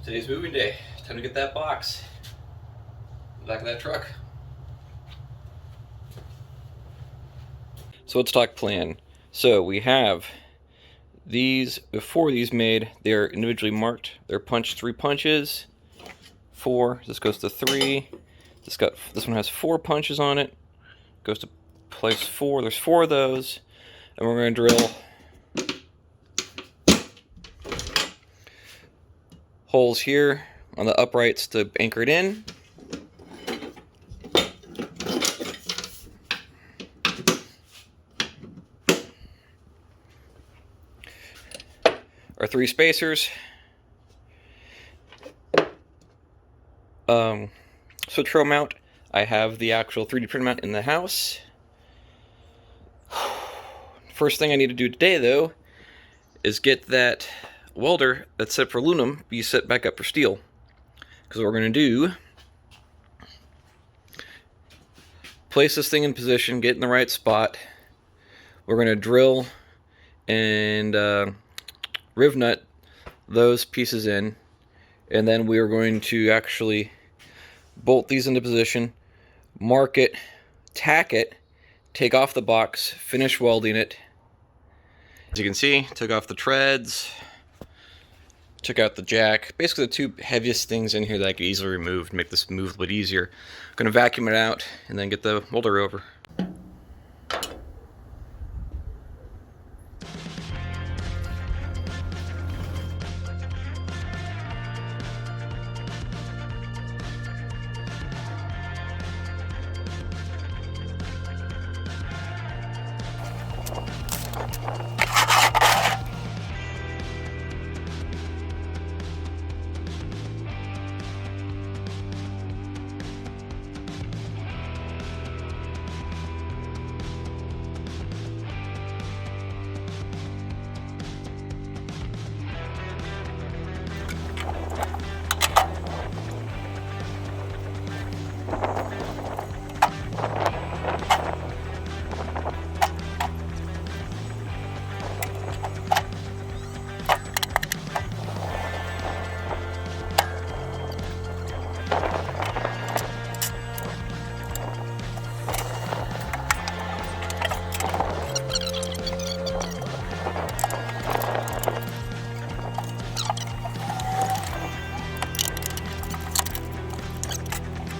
Today's moving day. Time to get that box in the back of that truck. So let's talk plan. So we have these, before these made, they're individually marked. They're punched 3 punches. 4. This goes to 3. This one has 4 punches on it. Goes to place 4. There's 4 of those. And we're going to drill holes here on the uprights to anchor it in. Our 3 spacers. Switch row mount. I have the actual 3D print mount in the house. First thing I need to do today, though, is get that welder that's set for aluminum be set back up for steel. Because what we're going to do, place this thing in position, get in the right spot. We're going to drill and riv nut those pieces in, and then we are going to actually bolt these into position, mark it, tack it, take off the box, finish welding it. As you can see, took off the treads, took out the jack, basically the 2 heaviest things in here that I could easily remove to make this move a bit easier. I'm going to vacuum it out and then get the welder over.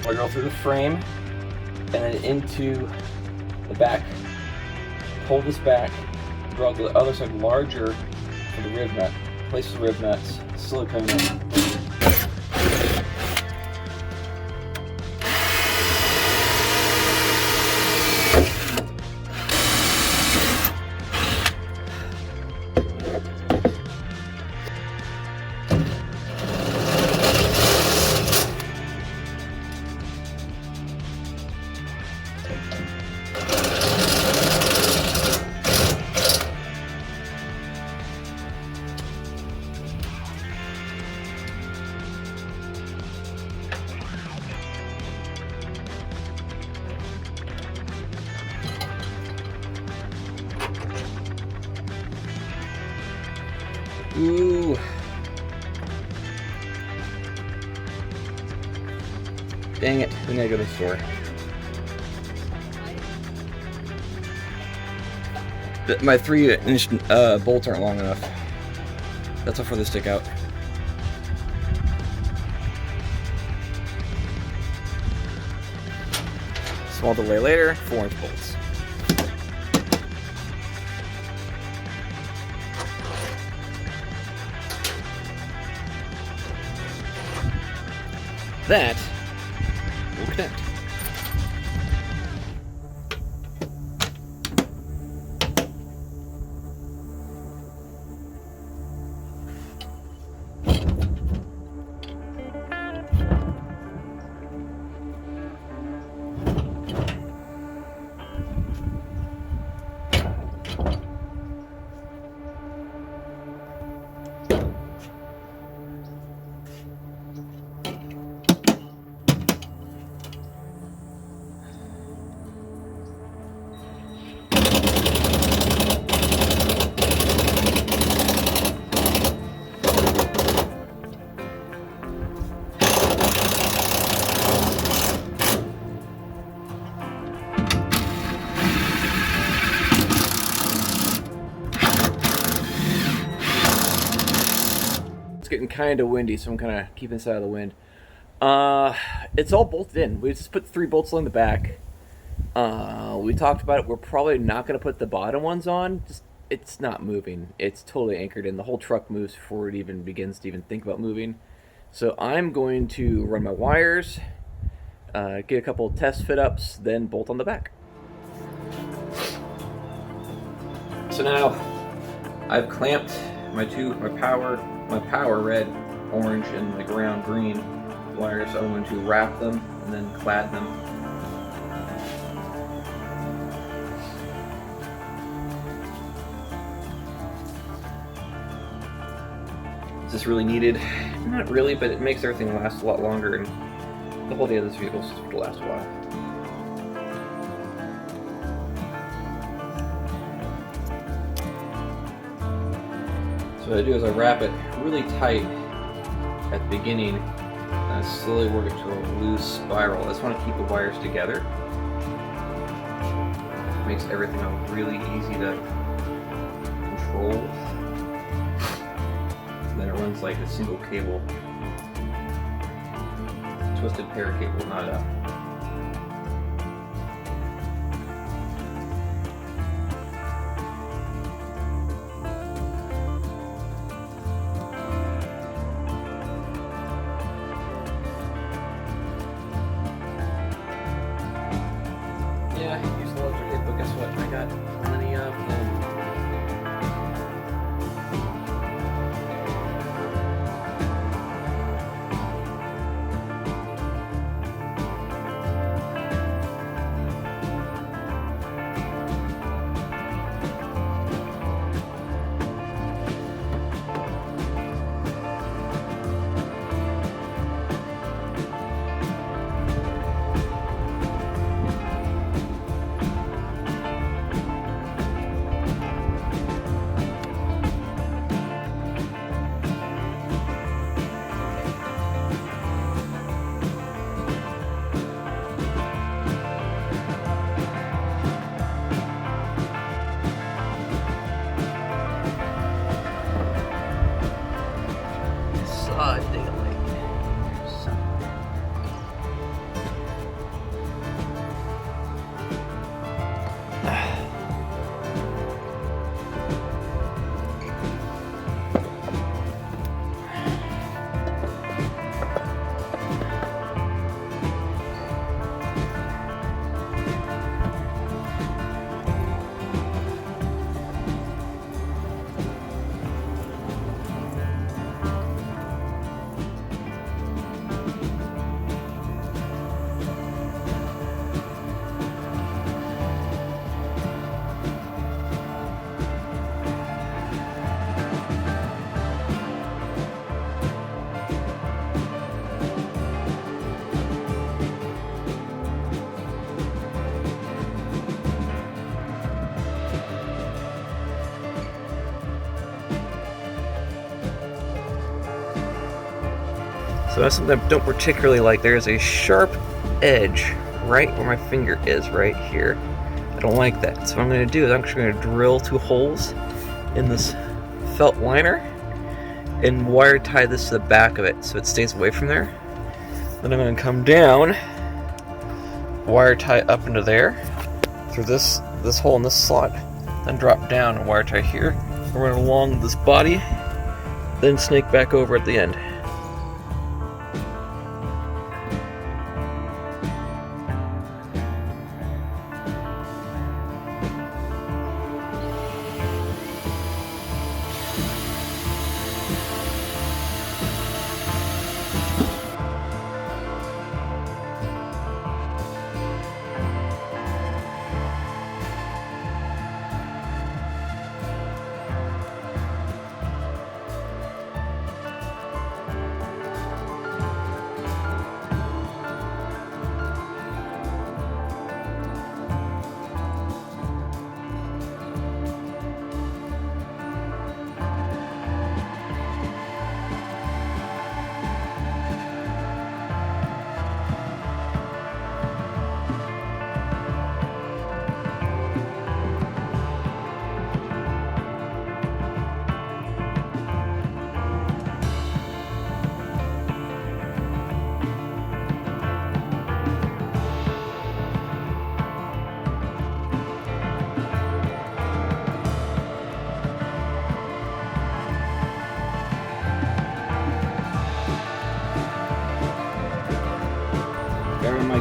We'll go through the frame and then into the back, pull this back, draw the other side larger for the rib nut, place the rib nuts, silicone in. Ooh. Dang it, we gotta go to the store. My 3-inch bolts aren't long enough. That's how far they stick out. Small delay later, 4-inch bolts. That will connect. getting kind of windy, so I'm kind of keeping this out of the wind. It's all bolted in. We just put 3 bolts on the back. We talked about it. We're probably not going to put the bottom ones on. Just it's not moving. It's totally anchored in. The whole truck moves before it even begins to even think about moving. So I'm going to run my wires, get a couple of test fit ups, then bolt on the back. So now I've clamped my power red, orange, and the ground green wires. I'm going to wrap them and then clad them. Is this really needed? Not really, but it makes everything last a lot longer, and the whole day of this vehicle is supposed to last a while. So what I do is I wrap it really tight at the beginning, and I slowly work it to a loose spiral. I just want to keep the wires together. It makes everything really easy to control. Then it runs like a single cable, twisted pair cable, not a yeah, I use the electric tape, but guess what? I got plenty of them. So that's something I don't particularly like. There's a sharp edge right where my finger is, right here. I don't like that. So what I'm going to do is I'm actually going to drill 2 holes in this felt liner and wire tie this to the back of it so it stays away from there. Then I'm going to come down, wire tie up into there through this hole in this slot, then drop down and wire tie here, run along this body, then snake back over at the end.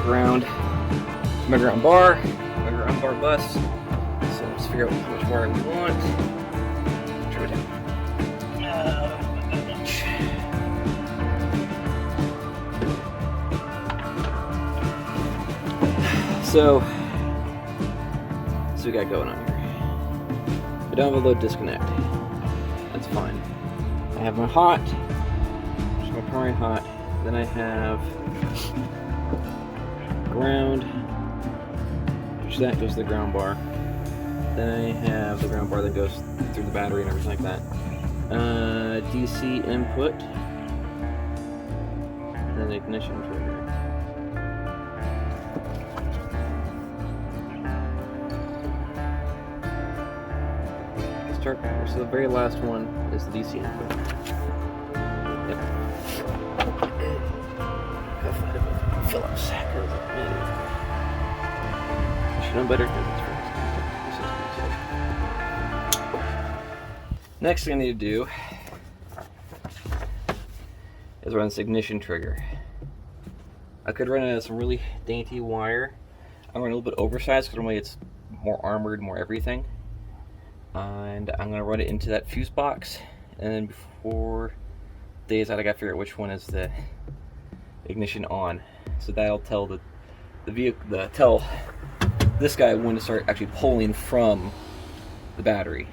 ground bar, my ground bar bus. So let's figure out how much wire we want. Trim it down. Not much. So we got going on here. I don't have a load disconnect. That's fine. I have my hot, which is my primary hot. Then I have ground, which that goes to the ground bar. Then I have the ground bar that goes through the battery and everything like that. DC input, and then ignition trigger. So the very last one is the DC input. Yep. Phillips. Should know better because it's first. Next thing I need to do is run this ignition trigger. I could run some really dainty wire. I'm running a little bit oversized because normally it's more armored, more everything. And I'm going to run it into that fuse box, and then before days out I got to figure out which one is the ignition on, so that'll tell the vehicle, tell this guy when to start actually pulling from the battery.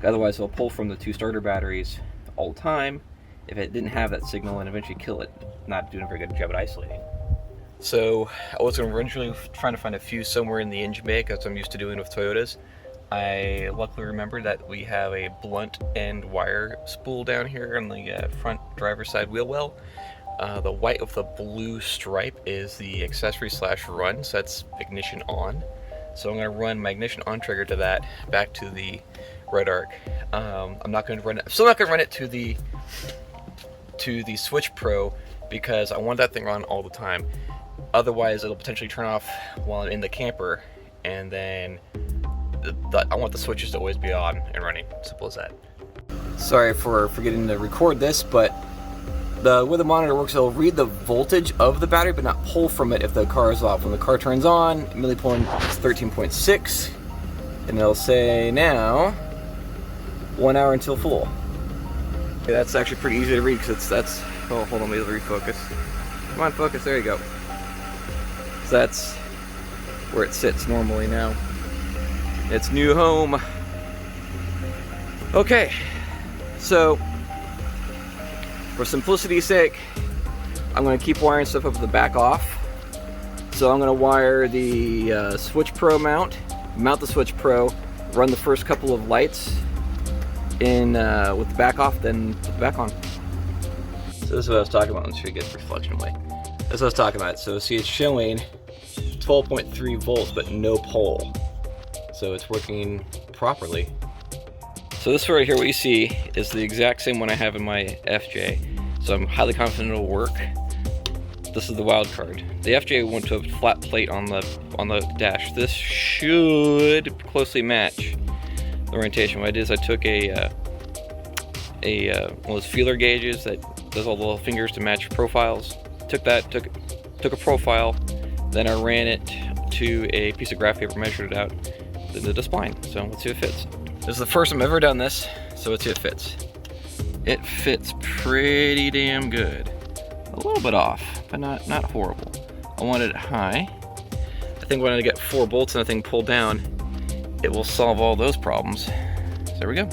Otherwise it'll pull from the two starter batteries all the time if it didn't have that signal, and eventually kill it, not doing a very good job at isolating. So I was originally trying to find a fuse somewhere in the engine bay, as I'm used to doing with Toyotas. I luckily remembered that we have a blunt end wire spool down here on the front driver's side wheel well. The white with the blue stripe is the accessory / run, so that's ignition on. So I'm going to run my ignition on trigger to that, back to the red arc. I'm not going to run it. I'm still not going to run it to the Switch Pro because I want that thing on all the time. Otherwise, it'll potentially turn off while I'm in the camper, and then I want the switches to always be on and running. Simple as that. Sorry for forgetting to record this, but the way the monitor works, it'll read the voltage of the battery but not pull from it if the car is off. When the car turns on, immediately pulling 13.6, and it'll say now 1 hour until full. Okay, that's actually pretty easy to read because that's oh, hold on, let me refocus. Come on, focus, there you go. So that's where it sits normally now. Its new home. Okay, so for simplicity's sake, I'm going to keep wiring stuff up at the back off. So I'm going to wire the Switch Pro mount the Switch Pro, run the first couple of lights in with the back off, then put the back on. So this is what I was talking about. Let's try to get the reflection away. That's what I was talking about. So see, it's showing 12.3 volts, but no pole. So it's working properly. So this right here, what you see, is the exact same one I have in my FJ. So I'm highly confident it'll work. This is the wild card. The FJ went to a flat plate on the dash. This should closely match the orientation. What I did is I took one of those feeler gauges that does all the little fingers to match profiles. Took a profile, then I ran it to a piece of graph paper, measured it out, then did a spline. So let's see if it fits. This is the first time I've ever done this, so let's see if it fits. It fits pretty damn good. A little bit off, but not horrible. I wanted it high. I think when I get 4 bolts and the thing pulled down, it will solve all those problems. So there we go.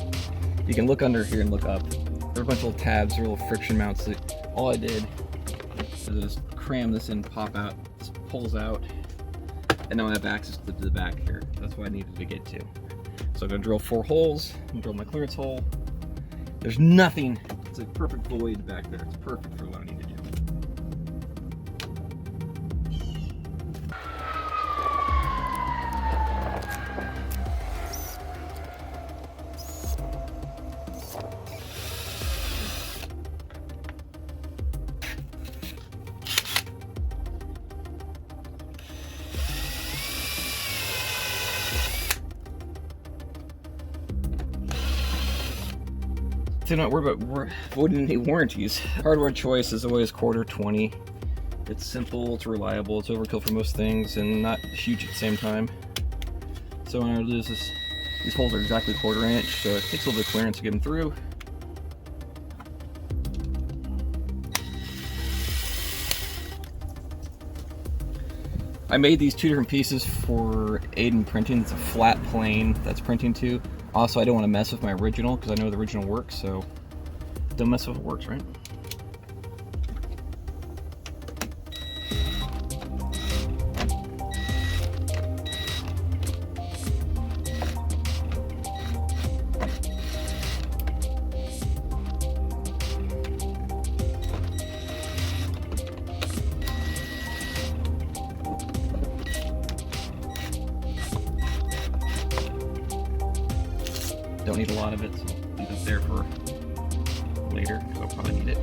You can look under here and look up. There are a bunch of little tabs, little friction mounts. All I did is just cram this in, pop out, this pulls out, and now I have access to the back here. That's what I needed to get to. So I'm gonna drill 4 holes and drill my clearance hole. There's nothing. It's a perfect void back there. It's perfect for what I need to do. Do not worry about voiding any warranties. Hardware choice is always quarter 20. It's simple, it's reliable, it's overkill for most things, and not huge at the same time. So what I'm going to do is these holes are exactly 1/4 inch, so it takes a little bit of clearance to get them through. I made these 2 different pieces for Aiden printing. It's a flat plane that's printing to. Also, I don't want to mess with my original because I know the original works, so don't mess with what works, right? Don't need a lot of it, so I'll leave it there for later, because I'll probably need it.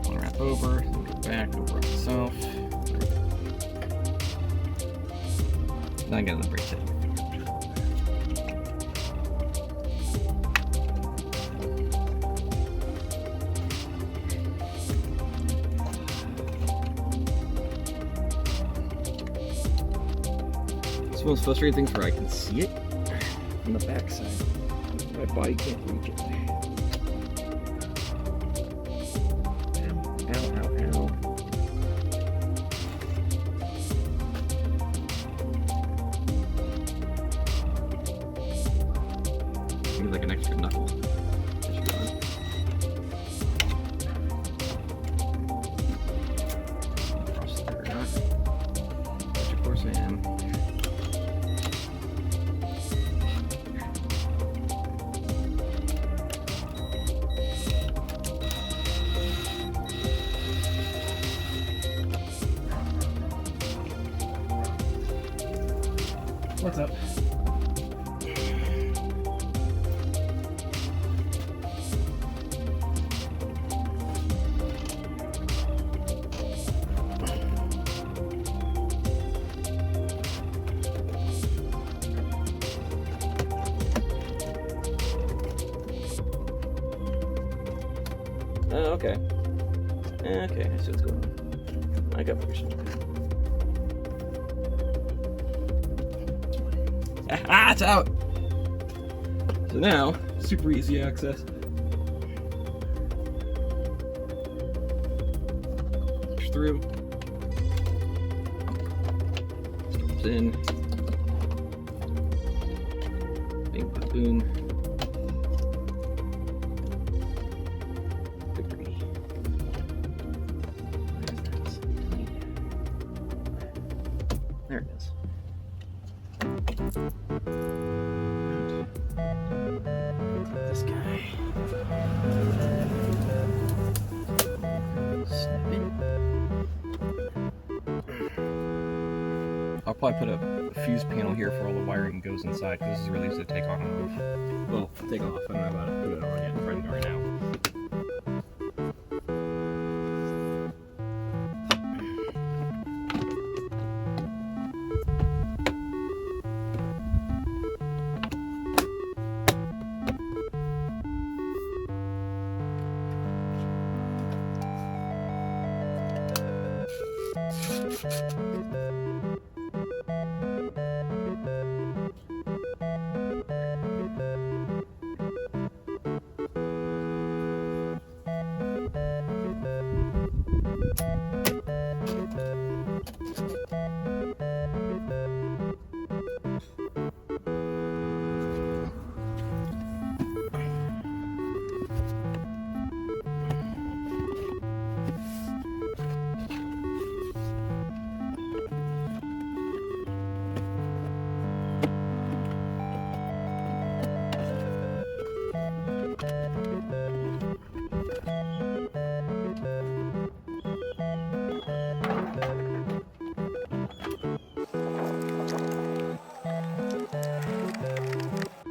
One wrap over, then go back, over on itself. Then I get the brake set. It's one of those frustrating things where I can see it on the back side. My body can't reach it. Ow, ow, ow. Maybe like an extra knuckle. Cross there, which of course I am. What's up? Oh, okay. Okay, I see what's going on. I got permission. Ah, it's out! So now, super easy access. Push through. Comes in. Bing, ba, boom. Victory. There it is. This guy. Snip it. I'll probably put a fuse panel here for all the wiring goes inside because this is really easy to take on and off. Well, take off. I don't know about to put it on yet. I'm trying to do it right now.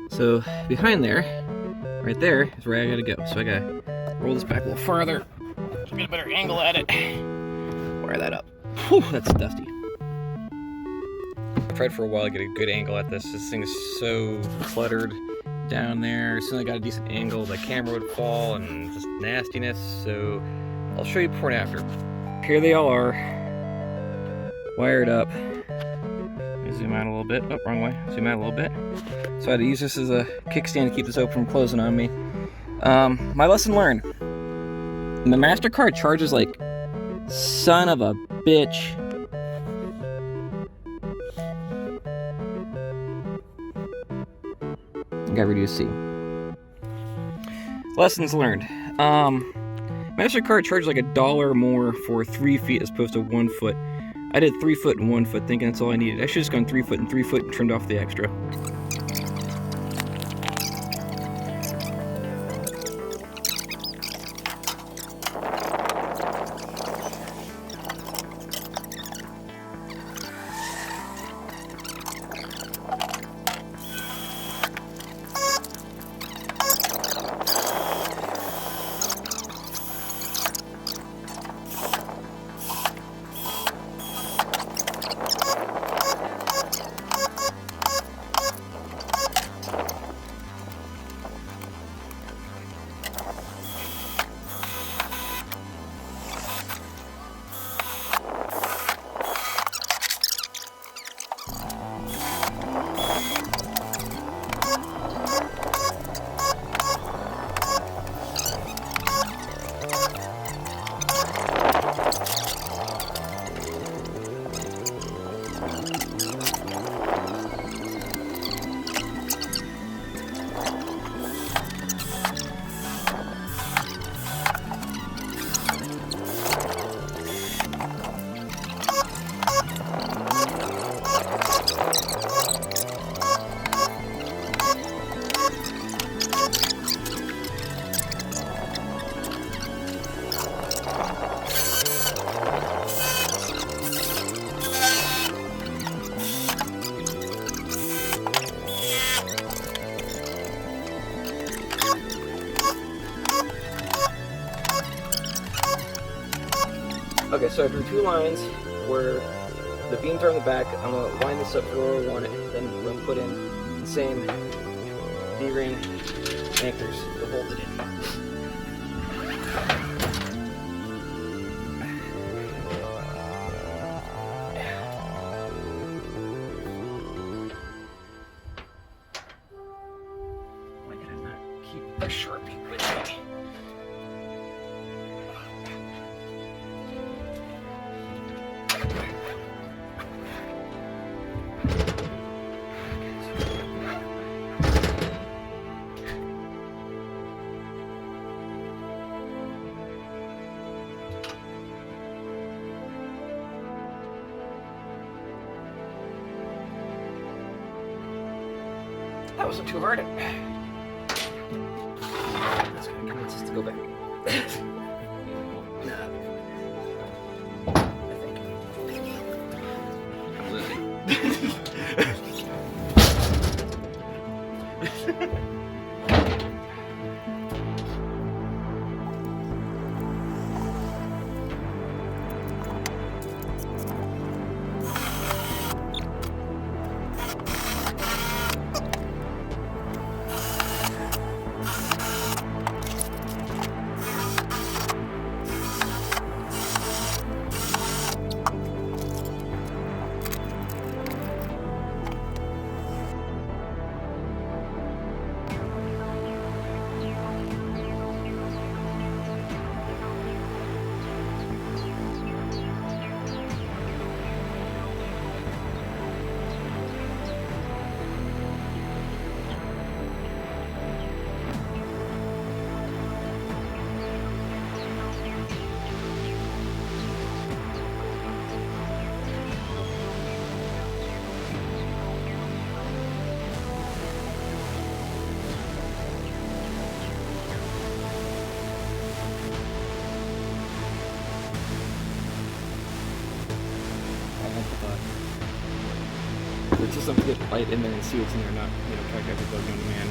So behind there, right there, is where I gotta go. So I gotta roll this back a little farther, get a better angle at it, wire that up. Whew, that's dusty. I've tried for a while to get a good angle at this. This thing is so cluttered down there. As soon as I got a decent angle, the camera would fall and just nastiness. So I'll show you before and after. here they all are, wired up. Let me zoom out a little bit. Oh, wrong way. Zoom out a little bit. So I had to use this as a kickstand to keep this open from closing on me. My lesson learned. The MasterCard charges like son of a bitch. Got reduced C. Lessons learned. MasterCard charged like $1 more for 3 feet as opposed to 1 foot. I did 3 foot and 1 foot thinking that's all I needed. I should have just gone 3 foot and 3 foot and trimmed off the extra. Okay, so I drew 2 lines where the beams are on the back. I'm going to line this up where I want it, then I'm going to put in the same D-ring anchors to hold it in. Why did I not keep the Sharpie with me? That wasn't too hard. That's gonna convince us to go back. Nah. I think. I'm losing. It's just something to get light in there and see what's in there, not, try to get the bug on demand.